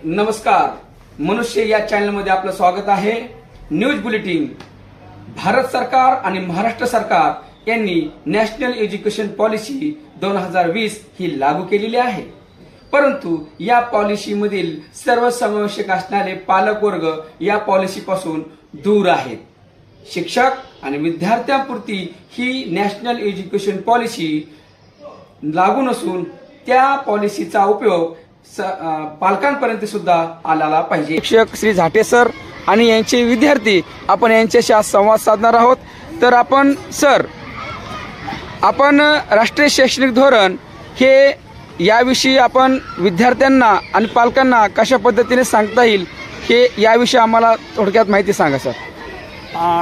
नमस्कार, मनुष्य या चॅनलमध्ये आपलं स्वागत आहे। News bulletin. भारत सरकार आणि महाराष्ट्र सरकार यांनी नॅशनल एज्युकेशन पॉलिसी 2020 ही लागू केलेली आहे, परंतु या पॉलिसी मधील सर्वसमावेशक असणारे पालक वर्ग या पॉलिसी पासून दूर आहेत। शिक्षक आणि विद्यार्थ्यांपुरती ही नॅशनल एज्युकेशन पॉलिसी लागू नसून त्या पॉलिसीचा उपयोग पालकांपर्यंत सुद्धा आला पाहिजे। शिक्षक श्री झाटे सर आणि यांचे विद्यार्थी आपण यांच्याशी आज संवाद साधणार आहोत। तर आपण राष्ट्रीय शैक्षणिक धोरण हे याविषयी आपण विद्यार्थ्यांना आणि पालकांना कशा पद्धतीने सांगता येईल हे याविषयी आम्हाला थोडक्यात माहिती सांगा सर।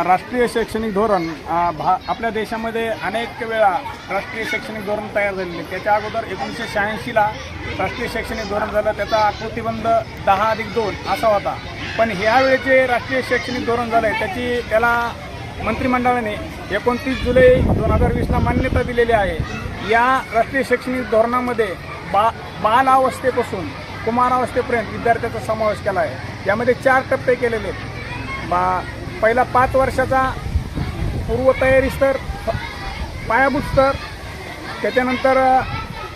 राष्ट्रीय शैक्षणिक धोरण आपल्या देशामध्ये अनेक वेळा राष्ट्रीय शैक्षणिक धोरण तयार झालेले। त्याच्या अगोदर 1986ला राष्ट्रीय शैक्षणिक धोरण झालं, त्याचा आकृतिबंध 10+2 असा होता। पण ह्यावेळेचे राष्ट्रीय शैक्षणिक धोरण झालं आहे त्याला मंत्रिमंडळाने 29 जुलै 2020ला मान्यता दिलेली आहे। या राष्ट्रीय शैक्षणिक धोरणामध्ये बालावस्थेपासून कुमारावस्थेपर्यंत विद्यार्थ्याचा समावेश केला आहे। यामध्ये 4 टप्पे केलेले आहेत। पहिला 5 वर्षाचा पूर्वतयारी स्तर, पायाभूत स्तर, त्याच्यानंतर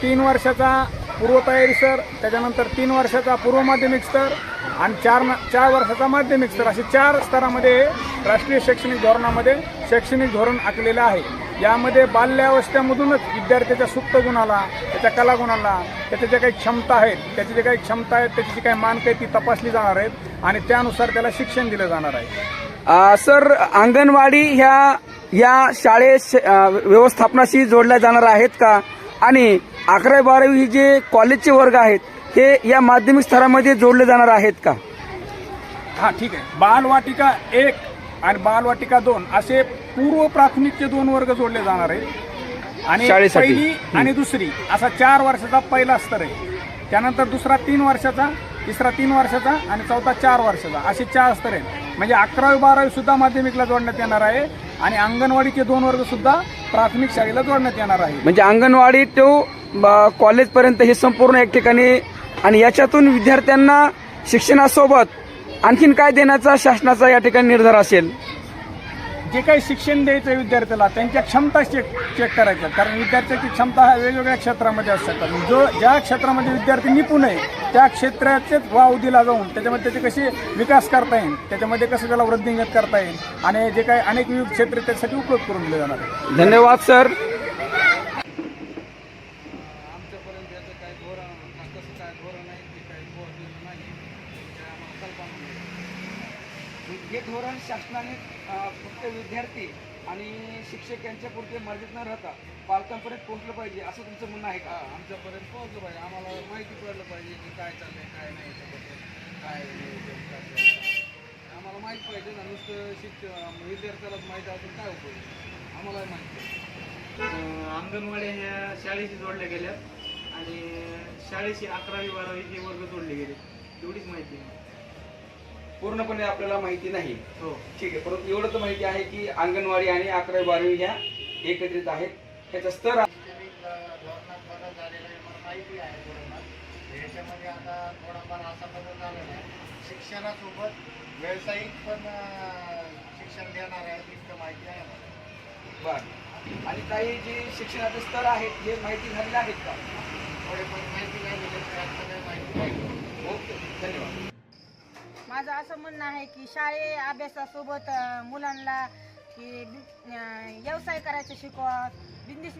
3 वर्षाचा पूर्वतयारी स्तर, त्याच्यानंतर 3 वर्षाचा पूर्व माध्यमिक स्तर आणि 4 वर्षाचा माध्यमिक स्तर, असे 4 स्तरामध्ये राष्ट्रीय शैक्षणिक धोरणामध्ये शैक्षणिक धोरण आखलेलं आहे। यामध्ये बाल्यावस्थेमधूनच विद्यार्थ्याच्या सुप्त गुणाला, त्याच्या कलागुणाला, त्याच्या ज्या काही क्षमता आहेत, त्याची काही मानके ती तपासली जाणार आहेत आणि त्यानुसार त्याला शिक्षण दिलं जाणार आहे। सर, अंगणवाडी या शाळेत व्यवस्थापनाशी जोडल्या जाणार आहेत का? आणि 11वी-12वी जे कॉलेजचे वर्ग आहेत हे या माध्यमिक स्तरामध्ये जोडले जाणार आहेत का? हां, ठीक आहे। बालवाटिका 1 आणि बालवाटिका 2 असे पूर्व प्राथमिकचे 2 वर्ग जोडले जाणार आहेत आणि पहिली आणि दुसरी असा 4 वर्षाचा पहिला स्तर आहे। त्यानंतर दुसरा 3 वर्षाचा, तिसरा 3 वर्षाचा आणि चौथा 4 वर्षाचा, असे 4 स्तर आहेत। म्हणजे 11वी-12वी सुद्धा माध्यमिकला जोडण्यात येणार आहे आणि अंगणवाडीचे 2 वर्ग सुद्धा प्राथमिक शाळेला जोडण्यात येणार आहे। म्हणजे अंगणवाडी तो कॉलेजपर्यंत हे संपूर्ण एक ठिकाणी, आणि याच्यातून विद्यार्थ्यांना शिक्षणासोबत आणखीन काय देण्याचा शासनाचा या ठिकाणी निर्धार असेल? जे काही शिक्षण द्यायचं विद्यार्थ्याला त्यांच्या क्षमता चेक करायच्या, कारण विद्यार्थ्याची क्षमता हा वेगवेगळ्या क्षेत्रामध्ये असतात। ज्या क्षेत्रामध्ये विद्यार्थी निपुण आहे त्या क्षेत्राचेच वाव दिला जाऊन त्याच्यामध्ये त्याचे कसे विकास करता येईल, त्याच्यामध्ये कसं त्याला वृद्धिंगत करता येईल आणि जे काही अनेक विविध क्षेत्र त्यासाठी उपलब्ध करून दिले जाणार आहे। धन्यवाद सर। हे धोरण शासनाने फक्त विद्यार्थी आणि शिक्षक यांच्या पुरते मर्यादित न राहता पालकांपर्यंत पोहोचलं पाहिजे असं तुमचं म्हणणं आहे का? आमच्यापर्यंत पोहोचलं पाहिजे, आम्हाला माहिती पडलं पाहिजे की काय चाललंय काय नाही, काय आम्हाला माहीत पाहिजे ना। नुसतं विद्यार्थ्यालाच माहिती असेल काय उपयोग, आम्हाला माहिती। अंगणवाड्या ह्या शाळेशी जोडल्या गेल्या आणि शाळेशी 11वी-12वी हे वर्ग जोडले गेले, एवढीच माहिती आहे। पूर्णपणे आपल्याला माहिती नाही। हो, ठीक आहे, परंतु एवढं तर माहिती आहे की अंगणवाडी आणि 11वी-12वी ह्या एकत्रित आहेत, त्याचा स्तर धोरणात बदल झालेला आहे, मला माहिती आहे थोडंफार। याच्यामध्ये आता थोडाफार असा बदल झालेला आहे, शिक्षणासोबत व्यावसायिक पण शिक्षण देणार आहे, इतकं माहिती आहे मला। बरं, आणि काही जे शिक्षणाचे स्तर आहेत हे माहिती झालेले आहेत का? थोडेफार माहिती नाही दिली, त्यात काही माहिती नाही। ओके, धन्यवाद। माझं असं म्हणणं आहे की शाळे अभ्यासासोबत मुलांना की व्यवसाय करायचं शिकवा, बिझनेस